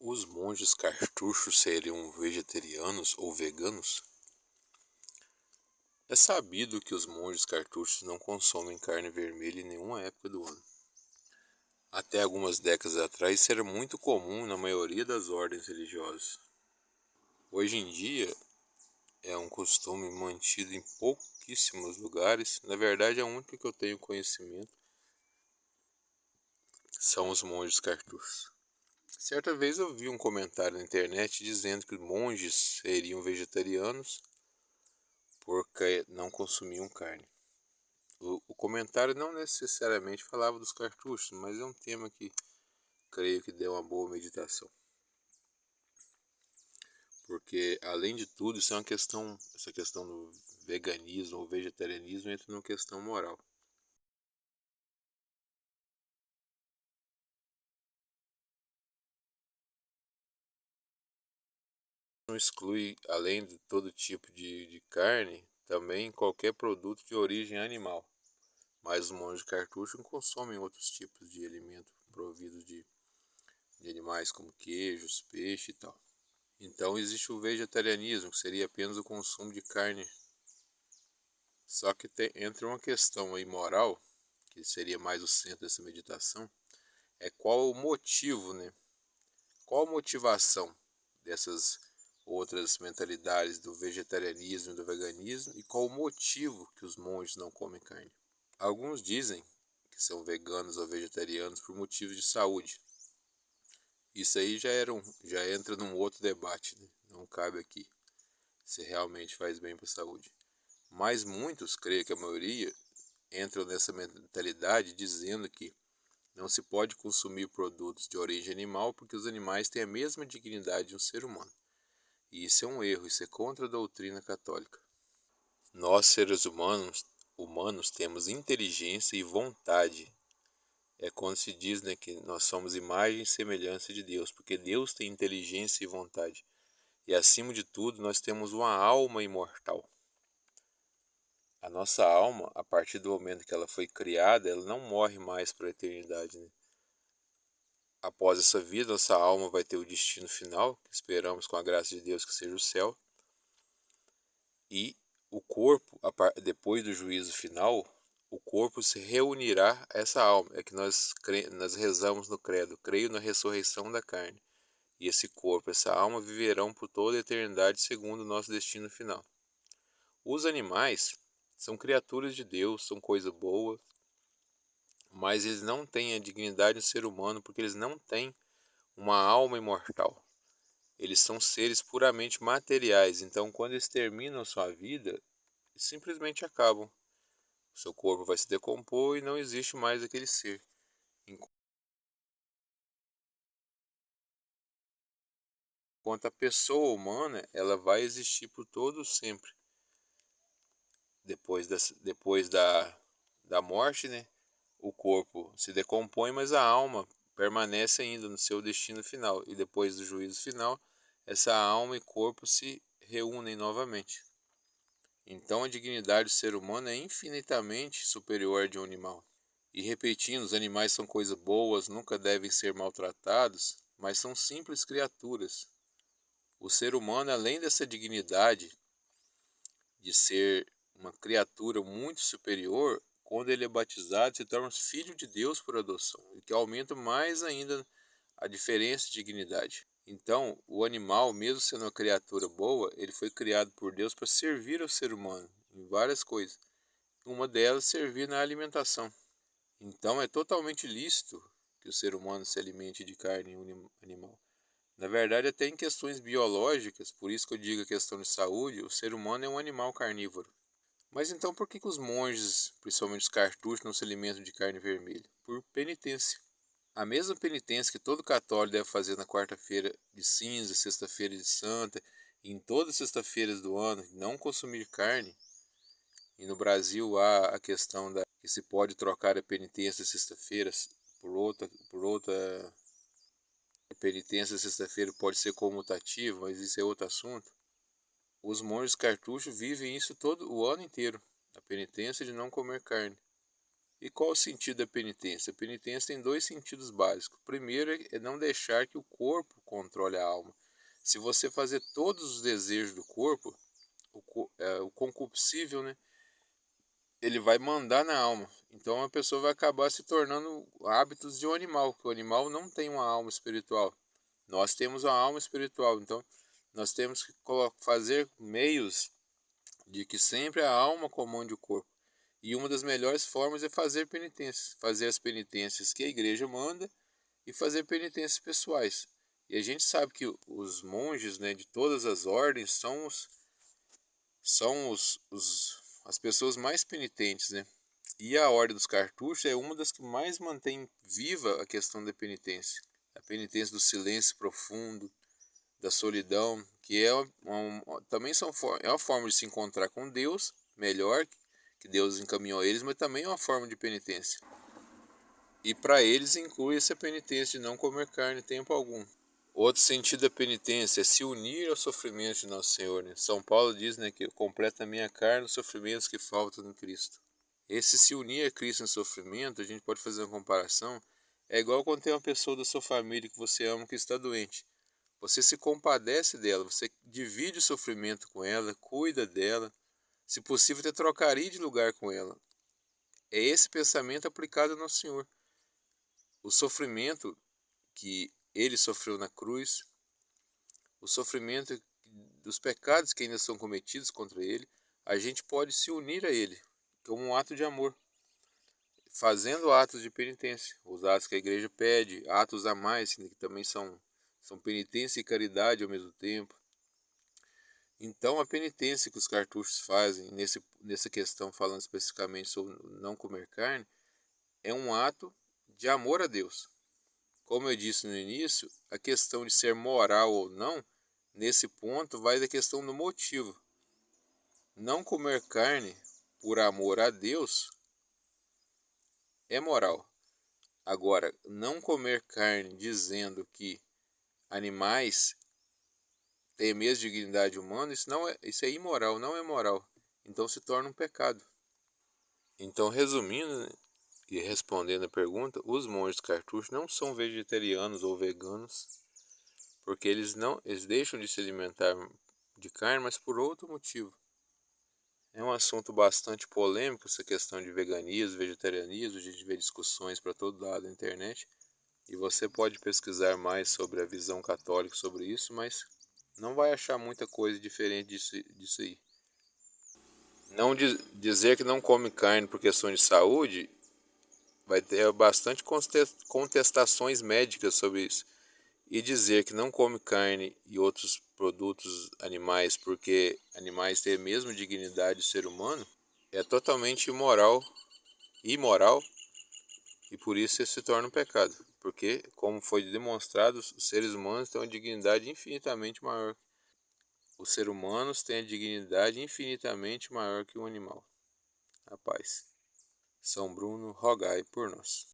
Os monges cartuchos seriam vegetarianos ou veganos? É sabido que os monges cartuchos não consomem carne vermelha em nenhuma época do ano. Até algumas décadas atrás, isso era muito comum na maioria das ordens religiosas. Hoje em dia, é um costume mantido em pouquíssimos lugares. Na verdade, a única que eu tenho conhecimento são os monges cartuchos. Certa vez eu vi um comentário na internet dizendo que os monges seriam vegetarianos porque não consumiam carne. O comentário não necessariamente falava dos cartuchos, mas é um tema que creio que deu uma boa meditação. Porque, além de tudo, isso é uma questão, essa questão do veganismo ou vegetarianismo entra numa questão moral. Não exclui, além de todo tipo de carne, também qualquer produto de origem animal. Mas os monges cartuchos consomem outros tipos de alimento providos de animais como queijos, peixe e tal. Então existe o vegetarianismo, que seria apenas o consumo de carne. Só que entra uma questão aí moral, que seria mais o centro dessa meditação, é qual o motivo, né? Qual a motivação dessas outras mentalidades do vegetarianismo e do veganismo e qual o motivo que os monges não comem carne? Alguns dizem que são veganos ou vegetarianos por motivos de saúde. Isso aí já entra num outro debate, né? Não cabe aqui se realmente faz bem para a saúde. Mas muitos, creio que a maioria, entram nessa mentalidade dizendo que não se pode consumir produtos de origem animal porque os animais têm a mesma dignidade de um ser humano. E isso é um erro, isso é contra a doutrina católica. Nós, seres humanos temos inteligência e vontade. É quando se diz, né, que nós somos imagem e semelhança de Deus, porque Deus tem inteligência e vontade. E acima de tudo, nós temos uma alma imortal. A nossa alma, a partir do momento que ela foi criada, ela não morre mais para a eternidade, né? Após essa vida, nossa alma vai ter o destino final, que esperamos com a graça de Deus que seja o céu. E o corpo, depois do juízo final, o corpo se reunirá a essa alma. É que nós rezamos no credo, creio na ressurreição da carne. E esse corpo, essa alma viverão por toda a eternidade segundo o nosso destino final. Os animais são criaturas de Deus, são coisa boa, mas eles não têm a dignidade do ser humano porque eles não têm uma alma imortal. Eles são seres puramente materiais, então quando eles terminam sua vida, simplesmente acabam. O seu corpo vai se decompor e não existe mais aquele ser. Enquanto a pessoa humana, ela vai existir por todo sempre. Depois da morte, né? O corpo se decompõe, mas a alma permanece ainda no seu destino final. E depois do juízo final, essa alma e corpo se reúnem novamente. Então a dignidade do ser humano é infinitamente superior à de um animal. E repetindo, os animais são coisas boas, nunca devem ser maltratados, mas são simples criaturas. O ser humano, além dessa dignidade de ser uma criatura muito superior, quando ele é batizado, se torna filho de Deus por adoção, o que aumenta mais ainda a diferença de dignidade. Então, o animal, mesmo sendo uma criatura boa, ele foi criado por Deus para servir ao ser humano em várias coisas. Uma delas, servir na alimentação. Então, é totalmente lícito que o ser humano se alimente de carne animal. Na verdade, até em questões biológicas, por isso que eu digo a questão de saúde, o ser humano é um animal carnívoro. Mas então por que os monges, principalmente os cartuchos, não se alimentam de carne vermelha? Por penitência. A mesma penitência que todo católico deve fazer na quarta-feira de cinza, sexta-feira de santa, e em todas as sextas-feiras do ano, não consumir carne. E no Brasil há a questão da que se pode trocar a penitência sexta-feira por outra penitência sexta-feira pode ser comutativa, mas isso é outro assunto. Os monges cartuchos vivem isso todo o ano inteiro, a penitência de não comer carne. E qual o sentido da penitência? A penitência tem dois sentidos básicos. O primeiro é não deixar que o corpo controle a alma. Se você fazer todos os desejos do corpo, o concupiscível, né, ele vai mandar na alma. Então a pessoa vai acabar se tornando hábitos de um animal, porque o animal não tem uma alma espiritual. Nós temos uma alma espiritual, então nós temos que fazer meios de que sempre a alma comande o corpo. E uma das melhores formas é fazer penitências, fazer as penitências que a igreja manda e fazer penitências pessoais. E a gente sabe que os monges, né, de todas as ordens são as pessoas mais penitentes, né? E a Ordem dos Cartuchos é uma das que mais mantém viva a questão da penitência. A penitência do silêncio profundo, da solidão, que também é uma forma de se encontrar com Deus, melhor, que Deus encaminhou a eles, mas também é uma forma de penitência. E para eles inclui essa penitência de não comer carne em tempo algum. Outro sentido da penitência é se unir ao sofrimento de Nosso Senhor. Né? São Paulo diz, né, que completa a minha carne os sofrimentos que faltam em Cristo. Esse se unir a Cristo em sofrimento, a gente pode fazer uma comparação, é igual quando tem uma pessoa da sua família que você ama que está doente. Você se compadece dela, você divide o sofrimento com ela, cuida dela, se possível até trocaria de lugar com ela. É esse pensamento aplicado ao Nosso Senhor. O sofrimento que ele sofreu na cruz, o sofrimento dos pecados que ainda são cometidos contra ele, a gente pode se unir a ele como um ato de amor, fazendo atos de penitência, os atos que a igreja pede, atos a mais, que também são penitência e caridade ao mesmo tempo. Então a penitência que os cartuchos fazem nessa questão, falando especificamente sobre não comer carne, é um ato de amor a Deus. Como eu disse no início, a questão de ser moral ou não, nesse ponto vai da questão do motivo. Não comer carne por amor a Deus é moral. Agora, não comer carne dizendo que animais têm a mesma dignidade humana, isso é imoral, não é moral. Então se torna um pecado. Então, resumindo, né, e respondendo a pergunta, os monges cartuchos não são vegetarianos ou veganos, porque eles deixam de se alimentar de carne, mas por outro motivo. É um assunto bastante polêmico essa questão de veganismo, vegetarianismo, a gente vê discussões para todo lado na internet, e você pode pesquisar mais sobre a visão católica sobre isso, mas não vai achar muita coisa diferente disso aí. Não dizer que não come carne por questão de saúde, vai ter bastante contestações médicas sobre isso. E dizer que não come carne e outros produtos animais porque animais têm a mesma dignidade do ser humano é totalmente imoral, e por isso se torna um pecado. Porque, como foi demonstrado, os seres humanos têm uma dignidade infinitamente maior. Os seres humanos têm a dignidade infinitamente maior que um animal. A paz. São Bruno, rogai por nós.